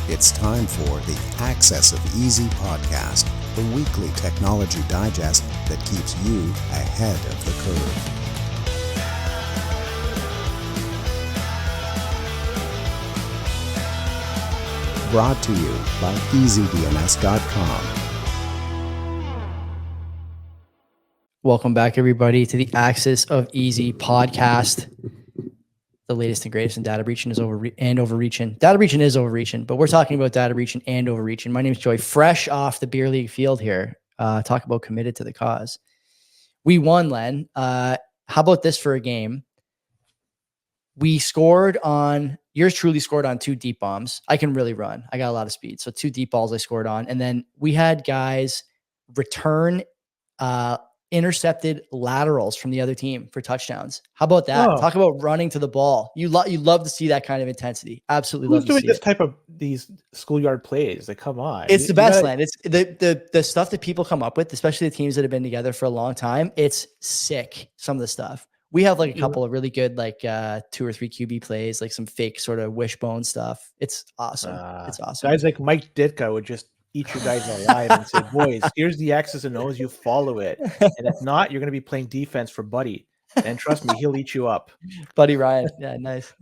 It's time for the Access of Easy podcast, the weekly technology digest that keeps you ahead of the curve. Brought to you by EasyDNS.com. Welcome back, everybody, to the Access of Easy podcast. The latest and greatest in data breaching is overreaching. Data breaching is overreaching, but we're talking about data breaching and overreaching. My name is Joey, fresh off the beer league field here. Talk about committed to the cause. We won, Len. How about this for a game? We scored on, yours truly scored on 2 deep bombs. I can really run. I got a lot of speed. So 2 deep balls I scored on. And then we had guys return intercepted laterals from the other team for touchdowns. How about that? Oh. Talk about running to the ball. You love to see that kind of intensity. Absolutely love Who's to see doing this it. type of these schoolyard plays? Like, come on. It's the best, Len. It's the stuff that people come up with, especially the teams that have been together for a long time. It's sick. Some of the stuff. We have like a couple of really good, like 2 or 3 QB plays, like some fake sort of wishbone stuff. It's awesome. It's awesome. Guys like Mike Ditka would just eat you guys alive and say, boys, here's the X's and O's, you follow it. And if not, you're going to be playing defense for Buddy. And trust me, he'll eat you up. Buddy Ryan. Yeah, nice.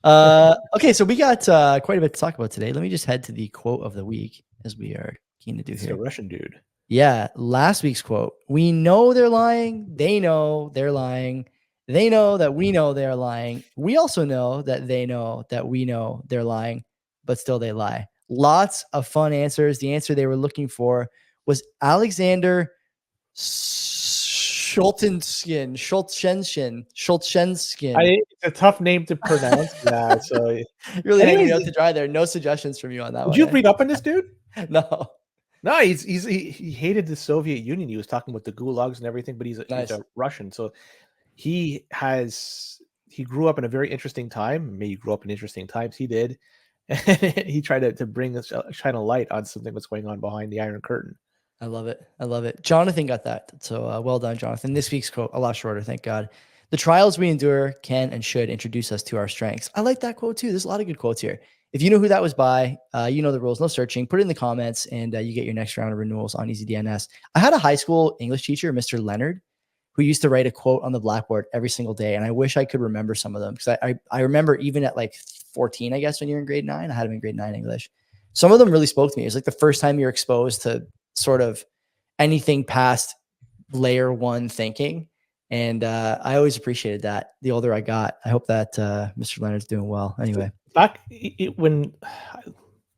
Okay, so we got quite a bit to talk about today. Let me just head to the quote of the week, as we are keen to do It's here. a Russian dude. Yeah, last week's quote. We know they're lying. They know they're lying. They know that we know they're lying. We also know that they know that we know they're lying, but still they lie. Lots of fun answers. The answer they were looking for was Alexander Schultenskin. It's a tough name to pronounce. Yeah, so really hanging out to dry there. No suggestions from you on that one. Did you read up on this dude? No. No, he hated the Soviet Union. He was talking about the gulags and everything, but he's a Russian. So he grew up in a very interesting time. Maybe he grew up in interesting times. He did. He tried to bring shine a light on something that's going on behind the Iron Curtain. I love it. Jonathan got that. So well done, Jonathan. This week's quote, a lot shorter, thank God. The trials we endure can and should introduce us to our strengths. I like that quote too. There's a lot of good quotes here. If you know who that was by, you know the rules, no searching. Put it in the comments and you get your next round of renewals on EasyDNS. I had a high school English teacher, Mr. Leonard, who used to write a quote on the blackboard every single day. And I wish I could remember some of them because I remember even at like 14, I guess, when you're in grade 9, I had him in grade 9 English. Some of them really spoke to me. It was like the first time you're exposed to sort of anything past layer 1 thinking. And I always appreciated that the older I got. I hope that Mr. Leonard's doing well. Anyway. Back when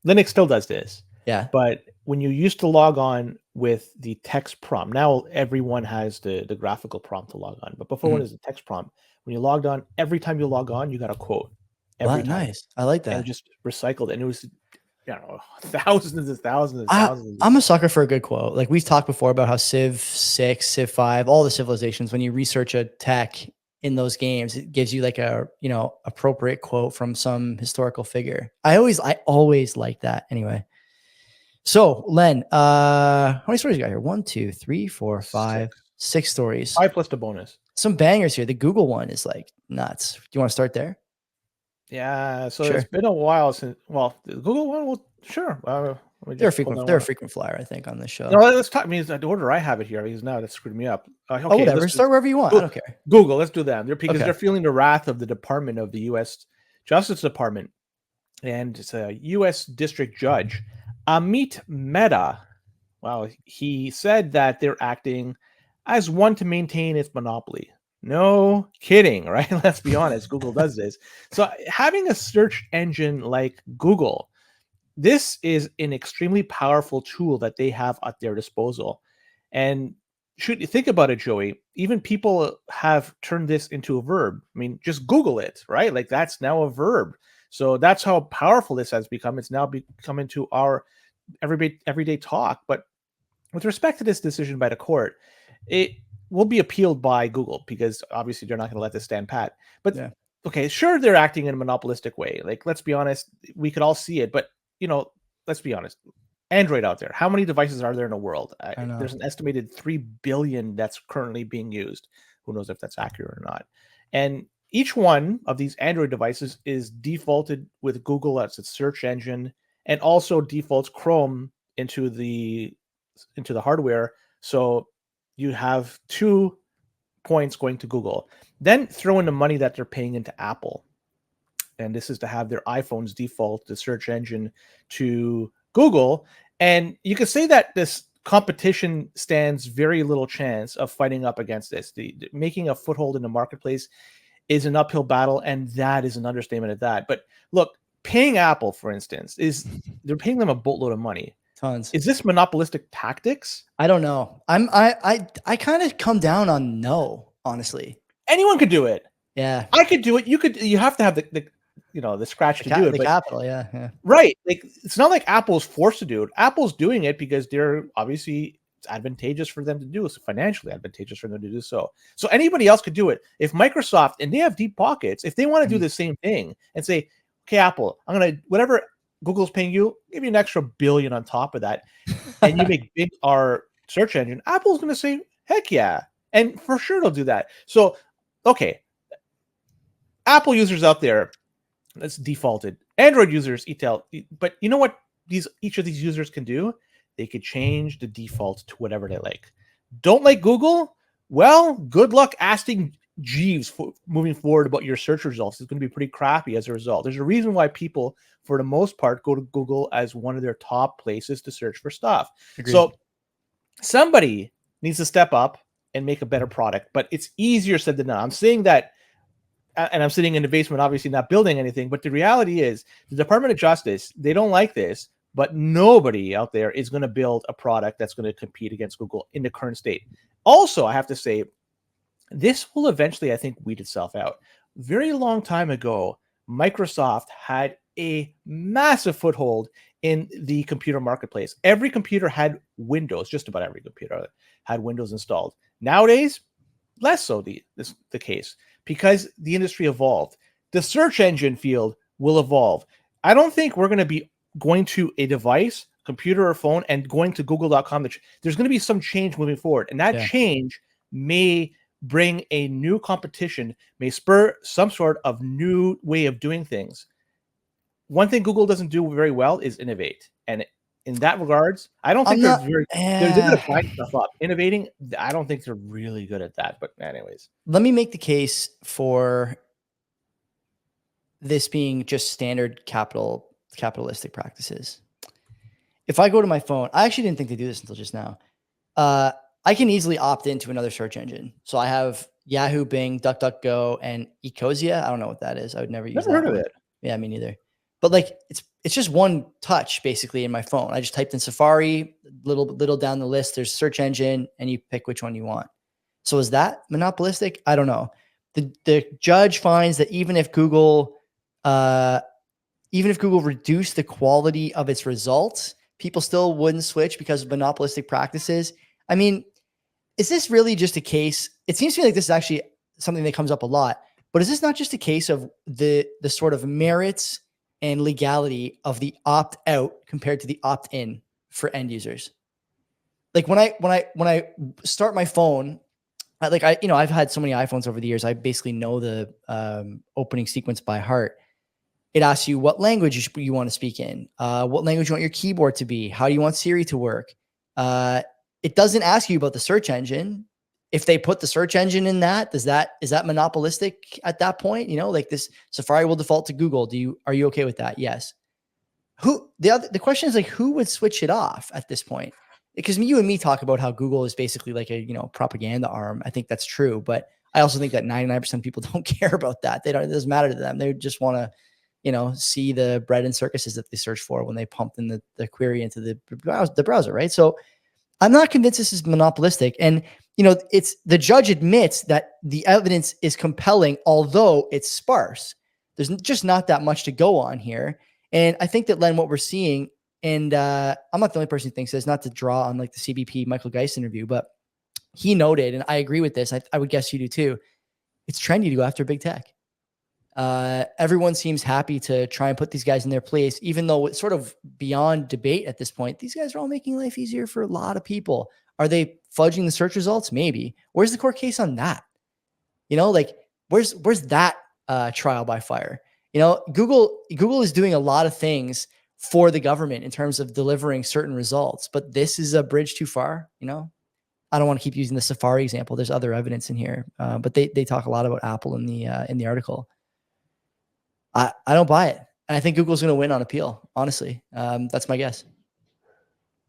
Linux still does this. Yeah. But when you used to log on with the text prompt, now everyone has the graphical prompt to log on. But before when it was the text prompt, when you logged on, every time you log on, you got a quote. Every time. Nice. I like that. And just recycled it. And it was, thousands and thousands. I'm a sucker for a good quote. Like we've talked before about how Civ 6, Civ 5, all the civilizations, when you research a tech in those games, it gives you like a, appropriate quote from some historical figure. I always like that. Anyway. So Len, how many stories you got here? 1, 2, 3, 4, 5, 6 stories. 5 plus the bonus. Some bangers here. The Google one is like nuts. Do you want to start there? Yeah, so It's been a while since. Well, the Google one, well, sure. They're a frequent flyer, I think, on this show. No, let's talk. I mean, the order I have it here because now that screwed me up. Okay, whatever. Start wherever you want. I don't care. Google, let's do that. They're feeling the wrath of the Department of the U.S. Justice Department, and it's a U.S. District Judge, Amit Mehta. Wow, he said that they're acting as one to maintain its monopoly. No kidding, right? Let's be honest. Google does this. So having a search engine like Google, this is an extremely powerful tool that they have at their disposal. And should you think about it, Joey, even people have turned this into a verb. I mean, just Google it, right? Like that's now a verb. So that's how powerful this has become. It's now become into our everyday talk. But with respect to this decision by the court, it will be appealed by Google because obviously they're not going to let this stand pat. But okay, sure, they're acting in a monopolistic way. Like, let's be honest, we could all see it. But, let's be honest. Android out there, how many devices are there in the world? There's an estimated 3 billion that's currently being used. Who knows if that's accurate or not? And each one of these Android devices is defaulted with Google as its search engine and also defaults Chrome into the hardware. So you have 2 points going to Google. Then throw in the money that they're paying into Apple. And this is to have their iPhones default the search engine to Google. And you could say that this competition stands very little chance of fighting up against this. The making a foothold in the marketplace is an uphill battle, and that is an understatement at that. But look, paying Apple, for instance, they're paying them a boatload of money. Tons. Is this monopolistic tactics? I don't know. I kind of come down on no, honestly. Anyone could do it. Yeah. I could do it. You have to have the scratch to do it. The capital, yeah. Right. Like, it's not like Apple's forced to do it. Apple's doing it because they're obviously, it's advantageous for them to do. It's financially advantageous for them to do so. So anybody else could do it. If Microsoft, and they have deep pockets, if they want to do the same thing and say, okay, Apple, I'm going to, whatever Google's paying you, give you an extra $1 billion on top of that, and you make big our search engine, Apple's going to say, heck yeah. And for sure they'll do that. So, okay. Apple users out there, that's defaulted. Android users, but you know what each of these users can do? They could change the default to whatever they like. Don't like Google? Well, good luck asking Jeeves moving forward about your search results. It's going to be pretty crappy as a result. There's a reason why people, for the most part, go to Google as one of their top places to search for stuff. Agreed. So somebody needs to step up and make a better product, but it's easier said than done. I'm saying that, and I'm sitting in the basement, obviously not building anything, but the reality is the Department of Justice, they don't like this, but nobody out there is going to build a product that's going to compete against Google in the current state. Also, I have to say, this will eventually, I think, weed itself out. Very long time ago, Microsoft had a massive foothold in the computer marketplace. Every computer had Windows, just about every computer had Windows installed. Nowadays, less so the case, because the industry evolved. The search engine field will evolve. I don't think we're going to be going to a device, computer or phone, and going to google.com. There's going to be some change moving forward, and that change may bring a new competition, may spur some sort of new way of doing things. One thing Google doesn't do very well is innovate. And in that regards, I don't think they're good at buying stuff up. Innovating, I don't think they're really good at that. But anyways. Let me make the case for this being just standard capitalistic practices. If I go to my phone, I actually didn't think to do this until just now. I can easily opt into another search engine. So I have Yahoo, Bing, DuckDuckGo, and Ecosia. I don't know what that is. I would never use that. Never heard of it. Yeah, me neither. But like it's just one touch basically in my phone. I just typed in Safari, little down the list, there's search engine, and you pick which one you want. So is that monopolistic? I don't know. The judge finds that even if Google reduced the quality of its results, people still wouldn't switch because of monopolistic practices. I mean, is this really just a case? It seems to me like this is actually something that comes up a lot, but is this not just a case of the sort of merits and legality of the opt-out compared to the opt-in for end users? Like when I start my phone, I've had so many iPhones over the years. I basically know the opening sequence by heart. It asks you what language you want to speak in, what language you want your keyboard to be, how do you want Siri to work. It doesn't ask you about the search engine. If they put the search engine in that, is that monopolistic at that point? You know, like this Safari will default to Google. Are you okay with that? Yes. The question is like, who would switch it off at this point? Because you and me talk about how Google is basically like a, propaganda arm. I think that's true, but I also think that 99% of people don't care about that. It doesn't matter to them. They just want to, see the bread and circuses that they search for when they pump in the query into the browser, right? So I'm not convinced this is monopolistic. And, it's the judge admits that the evidence is compelling, although it's sparse. There's just not that much to go on here. And I think that, Len, what we're seeing, and I'm not the only person who thinks this, not to draw on like the CBP Michael Geist interview, but he noted, and I agree with this, I would guess you do too, it's trendy to go after big tech. Everyone seems happy to try and put these guys in their place, even though it's sort of beyond debate at this point. These guys are all making life easier for a lot of people. Are they fudging the search results? Maybe. Where's the court case on that? Where's that trial by fire? Google is doing a lot of things for the government in terms of delivering certain results. But this is a bridge too far, you know? I don't want to keep using the Safari example. There's other evidence in here, but they talk a lot about Apple in the article. I don't buy it. And I think Google's going to win on appeal. Honestly, that's my guess.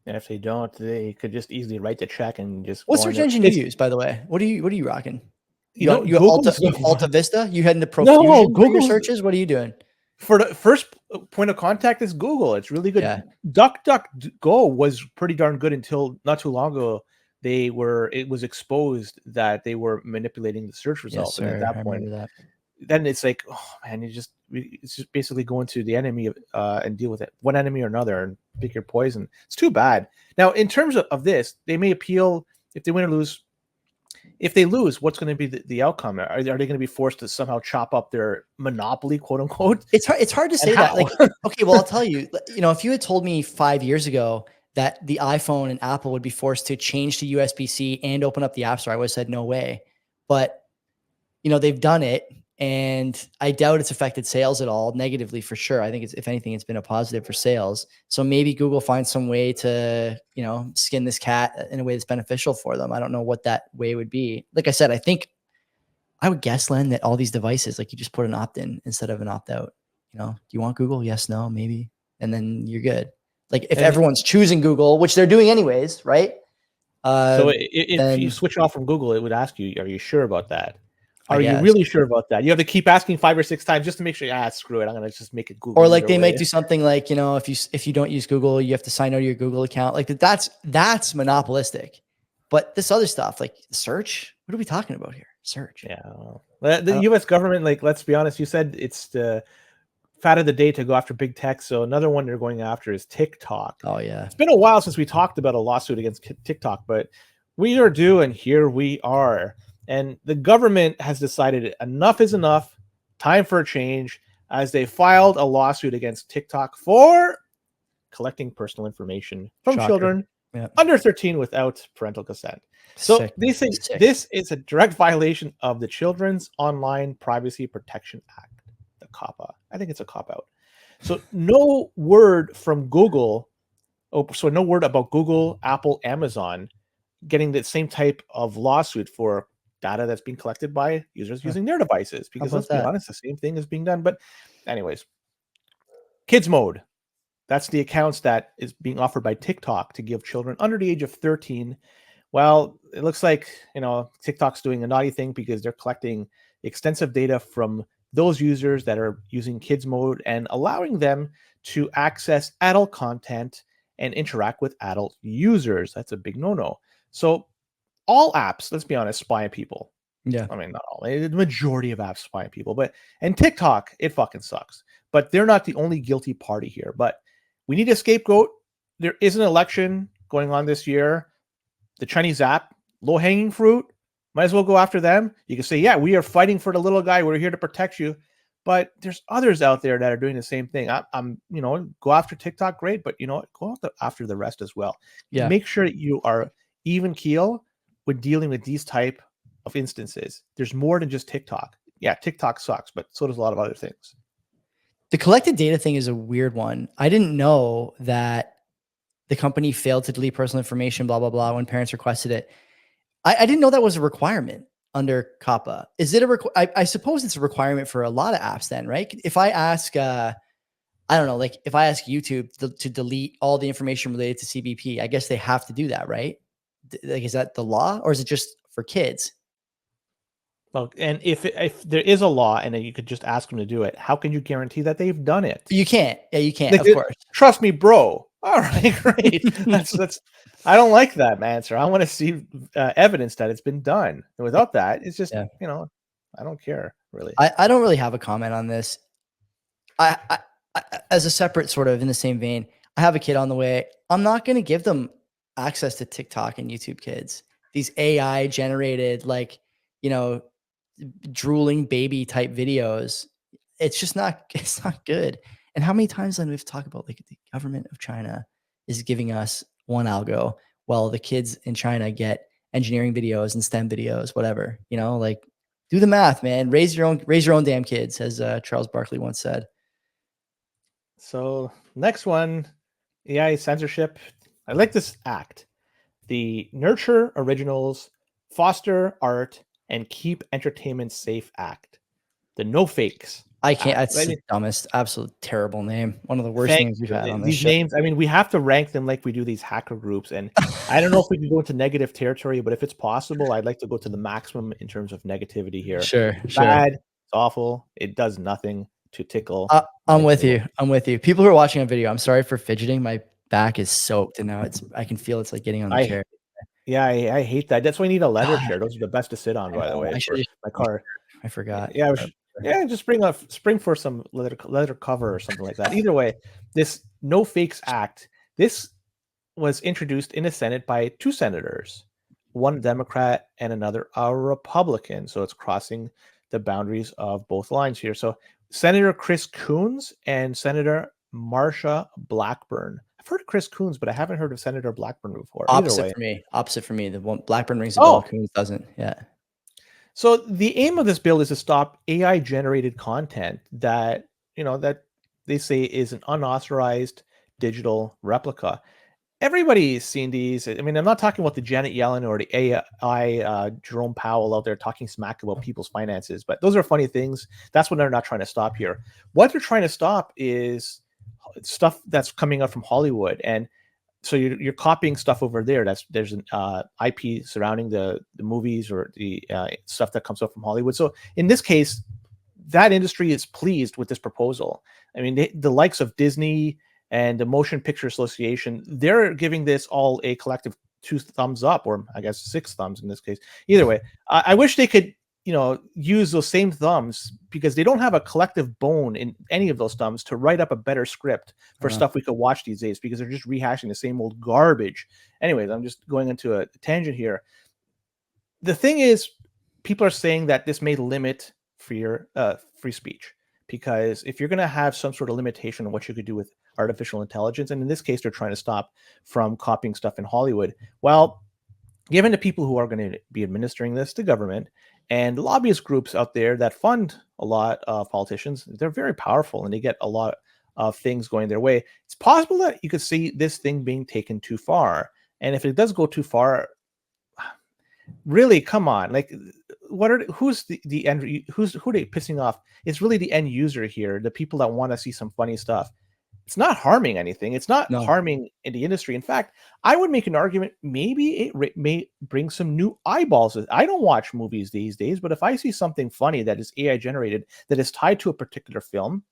And if they don't, they could just easily write the check and just. What search engine you use, by the way? What are you rocking? You Alta Vista? You head into Profusion for your searches? What are you doing? For the first point of contact is Google. It's really good. Yeah. DuckDuckGo was pretty darn good until not too long ago. It was exposed that they were manipulating the search results. Yes, and at that point, then it's like, oh man, it's just basically go into the enemy and deal with it, one enemy or another, and pick your poison. It's too bad. Now, in terms of this, they may appeal if they win or lose. If they lose, what's going to be the outcome? Are they going to be forced to somehow chop up their monopoly, quote unquote? It's hard to say that. Like, okay, well, I'll tell you, if you had told me 5 years ago that the iPhone and Apple would be forced to change to USB-C and open up the App Store, I would have said no way. But, they've done it, and I doubt it's affected sales at all negatively for sure. I think if anything, it's been a positive for sales. So maybe Google finds some way to, skin this cat in a way that's beneficial for them. I don't know what that way would be. Like I said, I would guess, Len, that all these devices, like you just put an opt-in instead of an opt-out. Do you want Google? Yes, no, maybe. And then you're good. Like if everyone's choosing Google, which they're doing anyways, right? So if you switch off from Google, it would ask you, are you sure about that? Are you really sure about that? You have to keep asking 5 or 6 times just to make sure. Screw it. I'm gonna just make it Google. Or like they might do something like, if you don't use Google, you have to sign out of your Google account. Like that's monopolistic. But this other stuff, like search, what are we talking about here? Search. Yeah. Well, the U.S. government, like, let's be honest. You said it's the fat of the day to go after big tech. So another one they're going after is TikTok. Oh yeah. It's been a while since we talked about a lawsuit against TikTok, but we are due, and here we are. And the government has decided enough is enough, time for a change, as they filed a lawsuit against TikTok for collecting personal information from children under 13 without parental consent. So they say this is a direct violation of the Children's Online Privacy Protection Act, the COPPA. I think it's a cop-out. So no word from Google, no word about Google, Apple, Amazon getting the same type of lawsuit for data that's being collected by users using their devices, because let's be honest, the same thing is being done. But anyways, Kids Mode, that's the accounts that is being offered by TikTok to give children under the age of 13. Well, it looks like, TikTok's doing a naughty thing because they're collecting extensive data from those users that are using Kids Mode and allowing them to access adult content and interact with adult users. That's a big no-no. So all apps, let's be honest, spy on people. Yeah. I mean, not all. The majority of apps spy on people. And TikTok, it fucking sucks. But they're not the only guilty party here. But we need a scapegoat. There is an election going on this year. The Chinese app, low-hanging fruit, might as well go after them. You can say, yeah, we are fighting for the little guy. We're here to protect you. But there's others out there that are doing the same thing. I'm go after TikTok, great. But, go after the rest as well. Yeah. Make sure that you are even keel when dealing with these type of instances. There's more than just TikTok. Yeah, TikTok sucks, but so does a lot of other things. The collected data thing is a weird one. I didn't know that the company failed to delete personal information, blah, blah, blah, when parents requested it. I didn't know that was a requirement under COPPA. Is it I suppose it's a requirement for a lot of apps then, right? If I ask, I don't know, like if I ask YouTube to delete all the information related to CBP, I guess they have to do that, right? Like, is that the law, or is it just for kids? Well, and if there is a law and you could just ask them to do it, how can you guarantee that they've done it? You can't. Yeah, you can't. Of course. Trust me, bro. All right, great. that's. I don't like that answer. I want to see evidence that it's been done. And without that, it's just I don't care really. I don't really have a comment on this. I as a separate sort of in the same vein, I have a kid on the way. I'm not going to give them access to TikTok and YouTube Kids. These AI generated, like, drooling baby type videos. It's just not good. And how many times then we've talked about, like, the government of China is giving us one algo while the kids in China get engineering videos and STEM videos, whatever, like, do the math, man. Raise your own damn kids, as Charles Barkley once said. So next one, AI censorship. I like this act. The Nurture Originals, Foster Art, and Keep Entertainment Safe Act. The No Fakes. I can't. That's the dumbest, absolute terrible name. One of the worst names we've had on this these show. names. I mean, we have to rank them like we do these hacker groups, and I don't know if we can go into negative territory, but if it's possible, I'd like to go to the maximum in terms of negativity here. Sure. Bad. It's awful. It does nothing to tickle. I'm with you. I'm with you. People who are watching a video, I'm sorry for fidgeting. My back is soaked, and now I can feel it's like getting on the chair. Yeah, I hate that. That's why you need a leather chair. Those are the best to sit on, by the way. For my car. I forgot. Yeah, just spring for some leather cover or something like that. Either way, this No Fakes Act, this was introduced in the Senate by 2 senators, one Democrat and another a Republican. So it's crossing the boundaries of both lines here. So Senator Chris Coons and Senator Marsha Blackburn. I've heard of Chris Coons, but I haven't heard of Senator Blackburn before. Opposite for me. The one Blackburn rings a bell, Coons doesn't. Yeah. So the aim of this bill is to stop AI generated content that, that they say is an unauthorized digital replica. Everybody's seen these. I mean, I'm not talking about the Janet Yellen or the AI Jerome Powell out there talking smack about people's finances, but those are funny things. That's what they're not trying to stop here. What they're trying to stop is stuff that's coming out from Hollywood. And so you're copying stuff over there. There's an IP surrounding the movies or the stuff that comes out from Hollywood. So in this case, that industry is pleased with this proposal. I mean, the likes of Disney and the Motion Picture Association, they're giving this all a collective 2 thumbs up, or I guess 6 thumbs in this case. Either way, I wish they could use those same thumbs, because they don't have a collective bone in any of those thumbs to write up a better script for stuff we could watch these days, because they're just rehashing the same old garbage. Anyways, I'm just going into a tangent here. The thing is, people are saying that this may limit free speech, because if you're going to have some sort of limitation on what you could do with artificial intelligence, and in this case, they're trying to stop from copying stuff in Hollywood. Well, given the people who are going to be administering this, the government, and lobbyist groups out there that fund a lot of politicians, they're very powerful and they get a lot of things going their way. It's possible that you could see this thing being taken too far. And if it does go too far, really, come on, like, who's the end? Who are they pissing off? It's really the end user here, the people that want to see some funny stuff. It's not harming anything. It's not harming in the industry. In fact, I would make an argument, maybe it may bring some new eyeballs. I don't watch movies these days, but if I see something funny that is AI generated, that is tied to a particular film,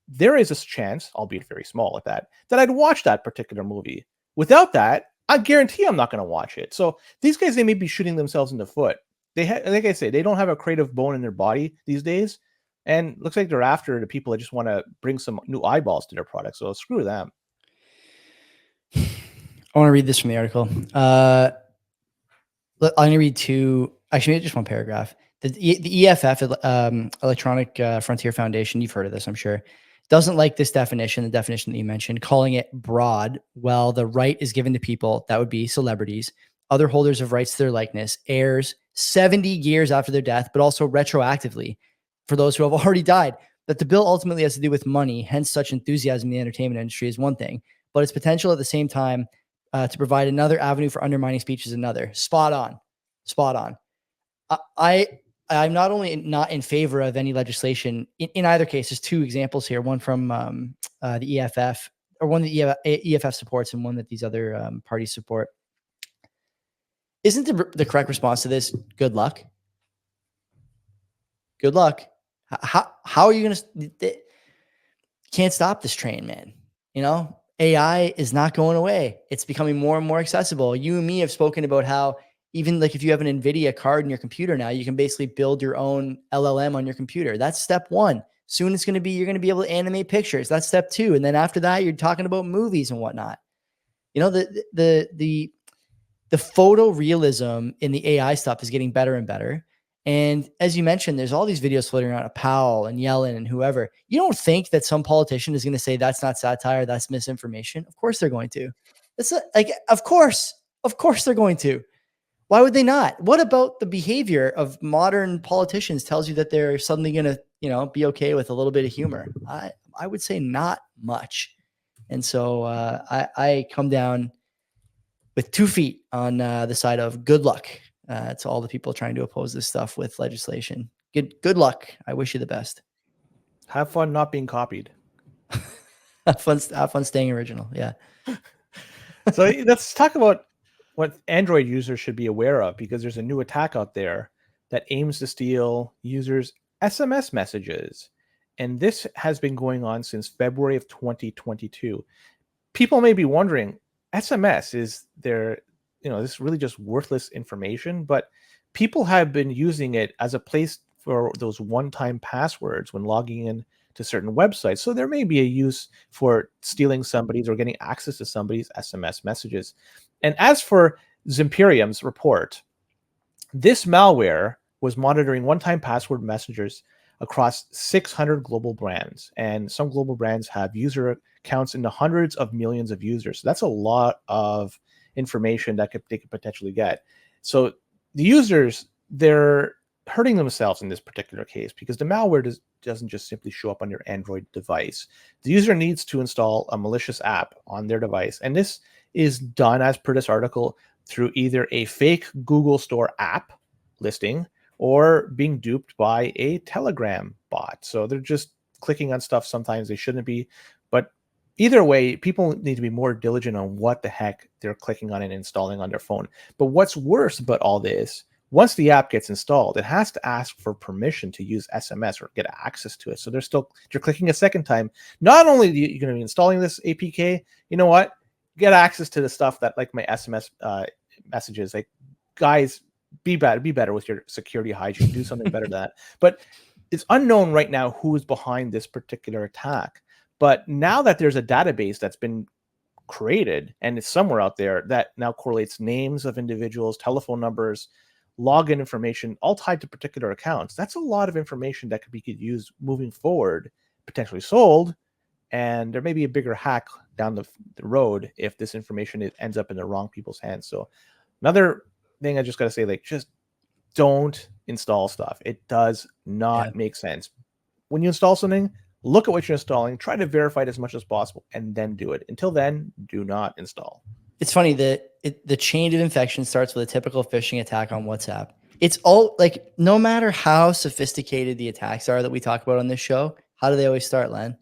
there is a chance, albeit very small at that I'd watch that particular movie. Without that, I guarantee I'm not going to watch it. So these guys, they may be shooting themselves in the foot. Like I say, they don't have a creative bone in their body these days. And looks like they're after the people that just want to bring some new eyeballs to their product. So screw them. I want to read this from the article. I'm going to read 2, actually just one paragraph. The EFF, Electronic Frontier Foundation, you've heard of this, I'm sure, doesn't like this definition, the definition that you mentioned, calling it broad. Well, the right is given to people, that would be celebrities, other holders of rights to their likeness, heirs 70 years after their death, but also retroactively for those who have already died. That the bill ultimately has to do with money, hence such enthusiasm in the entertainment industry is one thing, but its potential at the same time to provide another avenue for undermining speech is another. Spot on. I'm not only not in favor of any legislation in either case. There's 2 examples here, one from the EFF, or one that EFF supports and one that these other parties support. Isn't the correct response to this good luck? Good luck. How are you going to... Can't stop this train, man. AI is not going away. It's becoming more and more accessible. You and me have spoken about how even like if you have an NVIDIA card in your computer now, you can basically build your own LLM on your computer. That's step 1. Soon you're going to be able to animate pictures. That's step 2. And then after that, you're talking about movies and whatnot. The photorealism in the AI stuff is getting better and better. And as you mentioned, there's all these videos floating around of Powell and Yellen and whoever. You don't think that some politician is going to say that's not satire, that's misinformation? Of course they're going to. Of course they're going to. Why would they not? What about the behavior of modern politicians tells you that they're suddenly going to, be okay with a little bit of humor? I would say not much. And so I come down with 2 feet on the side of good luck to all the people trying to oppose this stuff with legislation. Good luck. I wish you the best. Have fun not being copied. Have fun staying original. Yeah. So let's talk about what Android users should be aware of, because there's a new attack out there that aims to steal users' SMS messages. And this has been going on since February of 2022. People may be wondering, SMS, is there, this really just worthless information? But people have been using it as a place for those one-time passwords when logging in to certain websites. So there may be a use for stealing somebody's or getting access to somebody's SMS messages. And as for Zimperium's report, this malware was monitoring one-time password messengers across 600 global brands. And some global brands have user accounts in the hundreds of millions of users. So that's a lot of information that they could potentially get. So the users, they're hurting themselves in this particular case because the malware doesn't just simply show up on your Android device. The user needs to install a malicious app on their device. And this is done, as per this article, through either a fake Google Store app listing or being duped by a Telegram bot. So they're just clicking on stuff sometimes they shouldn't be. But either way, people need to be more diligent on what the heck they're clicking on and installing on their phone. But what's worse about all this, once the app gets installed, it has to ask for permission to use SMS or get access to it. So you're clicking a second time. Not only are you going to be installing this APK, you know what? Get access to the stuff that, like my SMS messages, like, guys, be better with your security hygiene. Do something better than that. But it's unknown right now who is behind this particular attack. But now that there's a database that's been created and it's somewhere out there that now correlates names of individuals, telephone numbers, login information, all tied to particular accounts, that's a lot of information that could be used moving forward, potentially sold, and there may be a bigger hack down the road if this information ends up in the wrong people's hands. So another thing I just got to say, like, just don't install stuff. It does not make sense. When you install something, look at what you're installing, try to verify it as much as possible, and then do it. Until then, do not install. It's funny that the chain of infection starts with a typical phishing attack on WhatsApp. It's all like, no matter how sophisticated the attacks are that we talk about on this show, how do they always start, Len?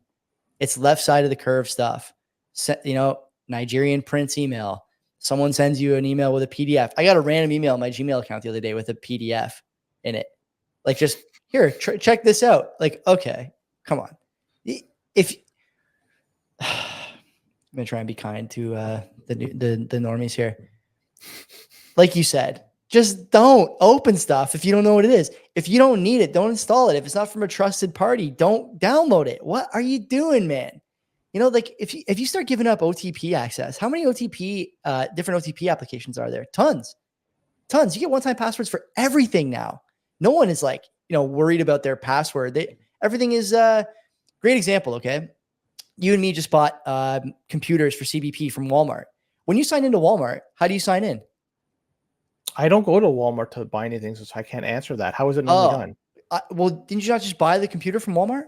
It's left side of the curve stuff. Nigerian prince email. Someone sends you an email with a PDF. I got a random email on my Gmail account the other day with a PDF in it. Like, just here, check this out. Like, okay, come on. If I'm gonna try and be kind to the normies here. Like you said, just don't open stuff if you don't know what it is. If you don't need it, don't install it. If it's not from a trusted party, don't download it. What are you doing, man? Like, if you start giving up OTP access, how many different OTP applications are there? Tons. You get one-time passwords for everything now. No one is like, worried about their password. Everything is great example. Okay. You and me just bought computers for CBP from Walmart. When you sign into Walmart, how do you sign in? I don't go to Walmart to buy anything, so I can't answer that. How is it normally done? Well, didn't you not just buy the computer from Walmart?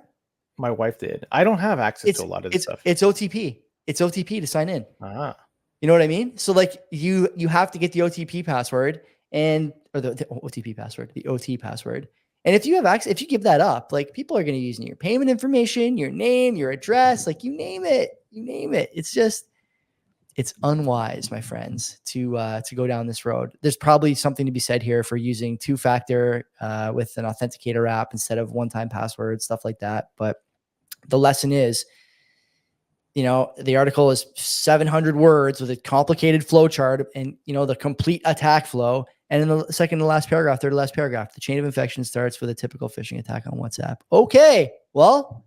My wife did. I don't have access to a lot of this stuff. It's OTP. It's OTP to sign in. Ah. You know what I mean? So, like, you have to get the OTP password or the OTP password, the OT password. And if you have access, if you give that up, like, people are going to use your payment information, your name, your address, like, you name it. It's unwise, my friends, to go down this road. There's probably something to be said here for using two-factor with an authenticator app instead of one-time password, stuff like that. But the lesson is, the article is 700 words with a complicated flow chart and, the complete attack flow. And in the third to last paragraph, the chain of infection starts with a typical phishing attack on WhatsApp. Okay, well,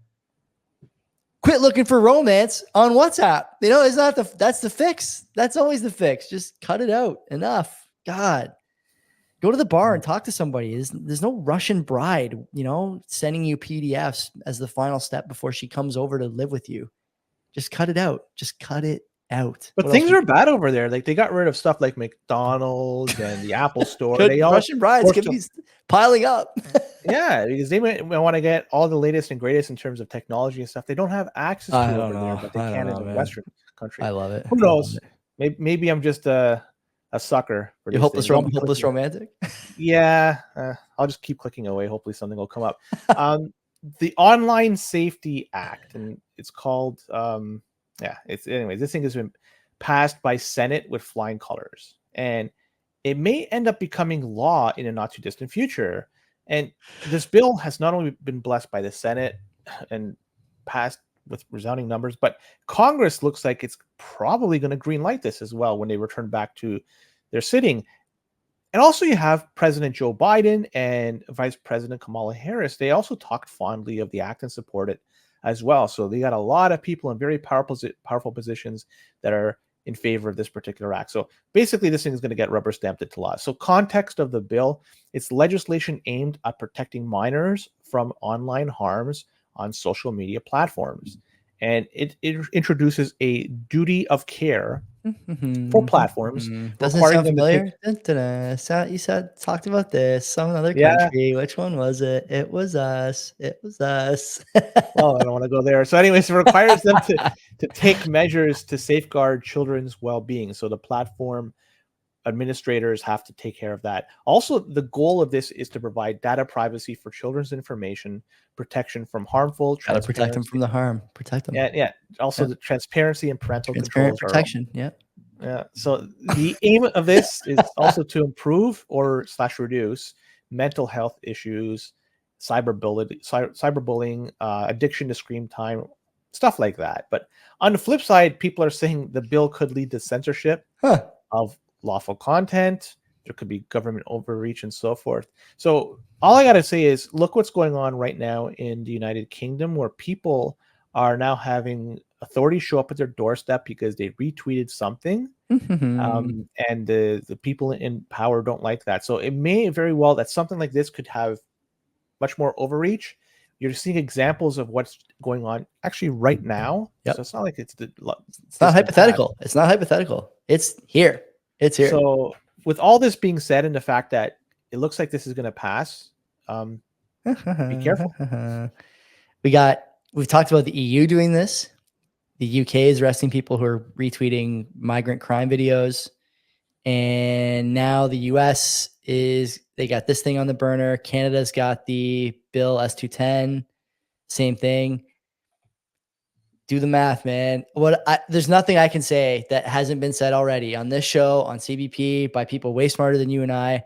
quit looking for romance on WhatsApp. That's the fix. That's always the fix. Just cut it out. Enough. God. Go to the bar and talk to somebody. There's no Russian bride, sending you PDFs as the final step before she comes over to live with you. Just cut it out. Just cut it out. But things are bad over there. Like they got rid of stuff like McDonald's and the Apple Store. Good Russian brides could be piling up. Yeah, because they want to get all the latest and greatest in terms of technology and stuff. They don't have access to over there, but they can in the Western country. I love it. Who knows? Maybe I'm just a sucker for you hopeless romantic. Yeah, I'll just keep clicking away. Hopefully something will come up. The Online Safety Act, and it's called anyways, this thing has been passed by Senate with flying colors, and it may end up becoming law in a not too distant future. And this bill has not only been blessed by the Senate and passed with resounding numbers, but Congress looks like it's probably going to green light this as well when they return back to their sitting. And also you have President Joe Biden and Vice President Kamala Harris. They also talked fondly of the act and support it as well. So they got a lot of people in very powerful positions that are in favor of this particular act. So basically this thing is going to get rubber stamped into law. So context of the bill, it's legislation aimed at protecting minors from online harms on social media platforms. And it introduces a duty of care for platforms. Doesn't it sound familiar? You talked about this, some other country. Which one was it? It was us. It was us. Well, I don't want to go there. So anyways, it requires them to take measures to safeguard children's well-being. So the platform administrators have to take care of that. Also, the goal of this is to provide data privacy for children's information, protection from harmful. Gotta protect them from the harm. Protect them. Yeah. Also, the transparency and parental controls protection. Yeah. So the aim of this is also to improve or reduce mental health issues, cyberbullying, addiction to screen time, stuff like that. But on the flip side, people are saying the bill could lead to censorship of lawful content. There could be government overreach and so forth. So all I got to say is look what's going on right now in the United Kingdom, where people are now having authorities show up at their doorstep because they retweeted something. And the people in power don't like that. So it may very well that something like this could have much more overreach. You're seeing examples of what's going on actually right now. Yep. So it's not like it's not hypothetical. It's not hypothetical. It's here. It's here. So with all this being said, and the fact that it looks like this is going to pass, be careful. We've talked about the EU doing this. The UK is arresting people who are retweeting migrant crime videos. And now the US they got this thing on the burner. Canada's got the bill S210, same thing. Do the math, man. There's nothing I can say that hasn't been said already on this show, on CBP, by people way smarter than you and I.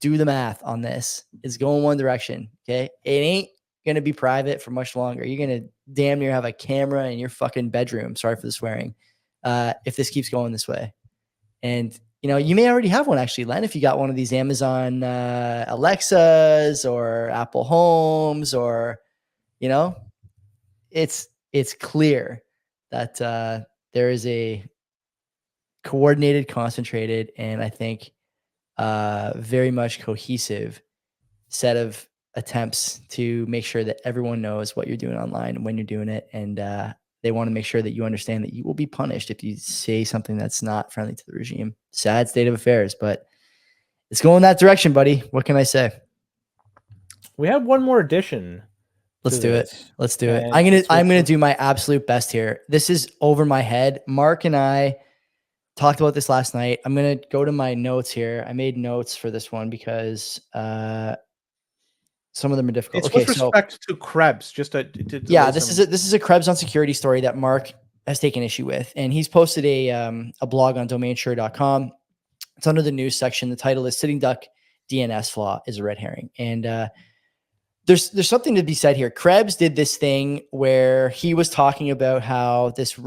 Do the math on this. It's going one direction, okay? It ain't going to be private for much longer. You're going to damn near have a camera in your fucking bedroom. Sorry for the swearing. If this keeps going this way. And, you may already have one actually, Len, if you got one of these Amazon Alexas or Apple Homes or, it's clear that there is a coordinated, concentrated, and I think very much cohesive set of attempts to make sure that everyone knows what you're doing online and when you're doing it. And they want to make sure that you understand that you will be punished if you say something that's not friendly to the regime. Sad state of affairs, but it's going that direction, buddy. What can I say? We have one more addition. Let's do it. I'm gonna do my absolute best here. This is over my head. Mark and I talked about this last night. I'm gonna go to my notes here. I made notes for this one because some of them are difficult. It's with respect to Krebs. This is a Krebs on security story that Mark has taken issue with, and he's posted a blog on domainsure.com. It's under the news section. The title is "Sitting Duck DNS Flaw is a Red Herring," and there's something to be said here. Krebs did this thing where he was talking about how this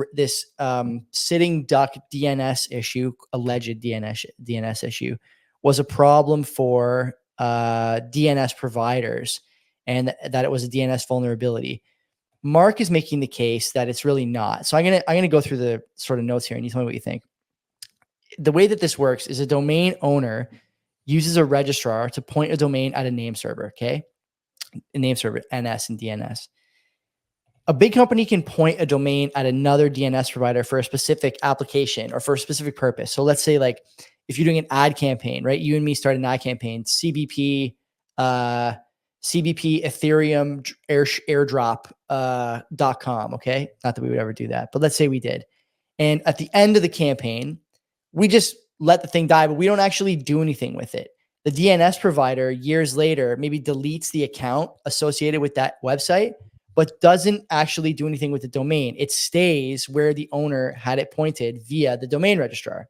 sitting duck DNS issue, alleged DNS issue, was a problem for DNS providers, and that it was a DNS vulnerability. Mark is making the case that it's really not. So I'm gonna go through the sort of notes here, and you tell me what you think. The way that this works is a domain owner uses a registrar to point a domain at a name server. Okay. A name server, NS and DNS. A big company can point a domain at another DNS provider for a specific application or for a specific purpose. So let's say like if you're doing an ad campaign, right? You and me start an ad campaign, CBP, Ethereum airdrop.com. Okay. Not that we would ever do that, but let's say we did. And at the end of the campaign, we just let the thing die, but we don't actually do anything with it. The DNS provider years later maybe deletes the account associated with that website, but doesn't actually do anything with the domain. It stays where the owner had it pointed via the domain registrar.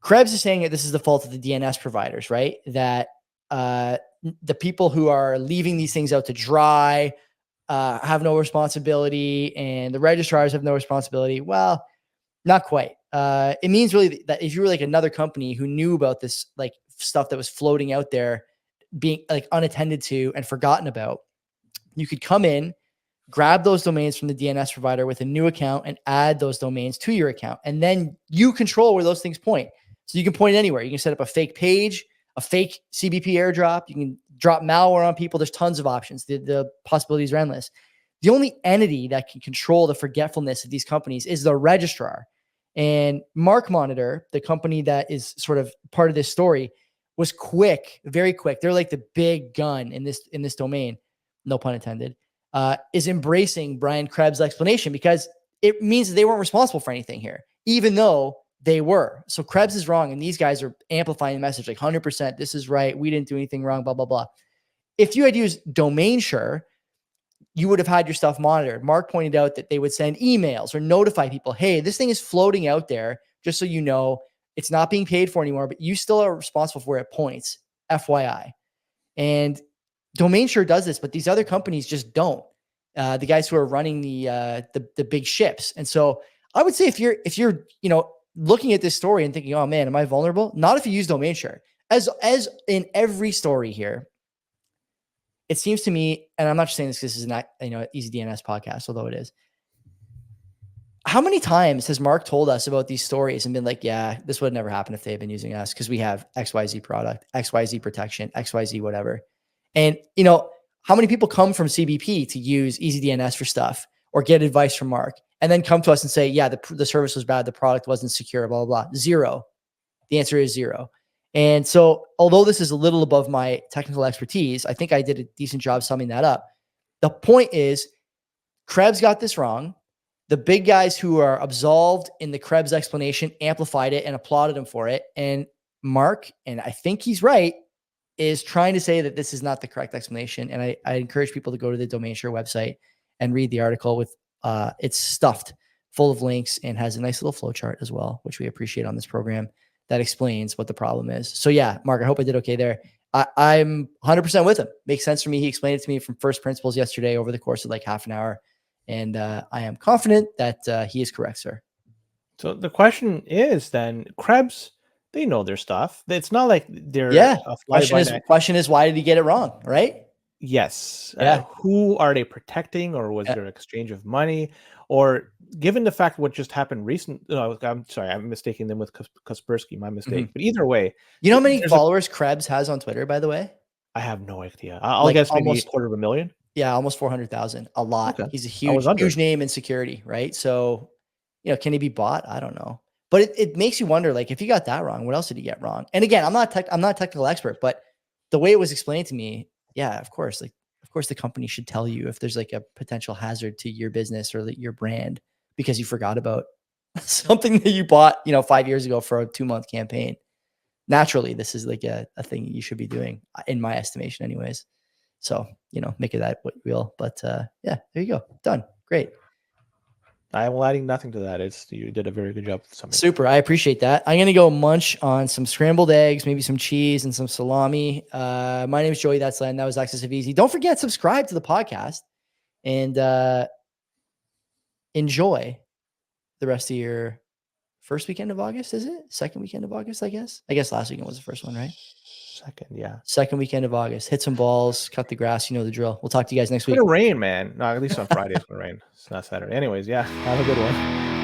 Krebs is saying that this is the fault of the DNS providers, right? That the people who are leaving these things out to dry have no responsibility, and the registrars have no responsibility. Well, not quite. It means really that if you were like another company who knew about this like stuff that was floating out there being like unattended to and forgotten about, you could come in, grab those domains from the DNS provider with a new account and add those domains to your account. And then you control where those things point. So you can point it anywhere. You can set up a fake page, a fake CBP airdrop. You can drop malware on people. There's tons of options. The possibilities are endless. The only entity that can control the forgetfulness of these companies is the registrar. And Mark Monitor, the company that is sort of part of this story, was quick, very quick. They're like the big gun in this domain. No pun intended, is embracing Brian Krebs' explanation because it means that they weren't responsible for anything here, even though they were. So Krebs is wrong, and these guys are amplifying the message like 100%. This is right. We didn't do anything wrong, blah, blah, blah. If you had used DomainSure, you would have had your stuff monitored. Mark pointed out that they would send emails or notify people, hey, this thing is floating out there, just so you know it's not being paid for anymore, but you still are responsible for where it points, FYI. And DomainSure does this, but these other companies just don't. The guys who are running the big ships. And so I would say if you're looking at this story and thinking, oh man, am I vulnerable? Not if you use DomainSure. As in every story here, it seems to me, and I'm not just saying this because this is not Easy DNS podcast, although it is. How many times has Mark told us about these stories and been like, yeah, this would never happen if they had been using us because we have XYZ product, XYZ protection, XYZ whatever. And, how many people come from CBP to use Easy DNS for stuff or get advice from Mark and then come to us and say, yeah, the service was bad, the product wasn't secure, blah, blah, blah. Zero. The answer is zero. And so although this is a little above my technical expertise, I think I did a decent job summing that up. The point is, Krebs got this wrong. The big guys who are absolved in the Krebs explanation amplified it and applauded him for it. And Mark, and I think he's right, is trying to say that this is not the correct explanation. And I encourage people to go to the DomainSure website and read the article with it's stuffed full of links and has a nice little flow chart as well, which we appreciate on this program, that explains what the problem is. So yeah, Mark, I hope I did okay there. I'm 100% with him. Makes sense for me. He explained it to me from first principles yesterday over the course of like half an hour. And I am confident that he is correct, sir. So the question is then, Krebs, they know their stuff. It's not like they're Question is why did he get it wrong, right? Yes. Yeah. Who are they protecting, or was there an exchange of money? Or given the fact what just happened recently, I'm sorry, I'm mistaking them with Kaspersky, my mistake. Mm-hmm. But either way, you know how many followers Krebs has on Twitter, by the way? I have no idea. I'll guess maybe almost 250,000. Yeah, almost 400,000. A lot. Okay. He's a huge name in security, right? So, can he be bought? I don't know. But it makes you wonder, like, if he got that wrong, what else did he get wrong? And again, I'm not a technical expert, but the way it was explained to me, yeah, of course, the company should tell you if there's like a potential hazard to your business or your brand because you forgot about something that you bought, 5 years ago for a 2-month campaign. Naturally, this is like a thing you should be doing, in my estimation, anyways. So, make it that what you will. But yeah, there you go. Done. Great. I am adding nothing to that. You did a very good job. Super. I appreciate that. I'm going to go munch on some scrambled eggs, maybe some cheese and some salami. My name is Joey. That's Len. That was Access of Easy. Don't forget, subscribe to the podcast and enjoy the rest of your first weekend of August. Is it second weekend of August? I guess last weekend was the first one, right? Second weekend of August. Hit some balls, cut the grass. You know the drill. We'll talk to you guys next week. It's going to rain, man. No, at least on Friday it's going to rain. It's not Saturday. Anyways, yeah. Have a good one.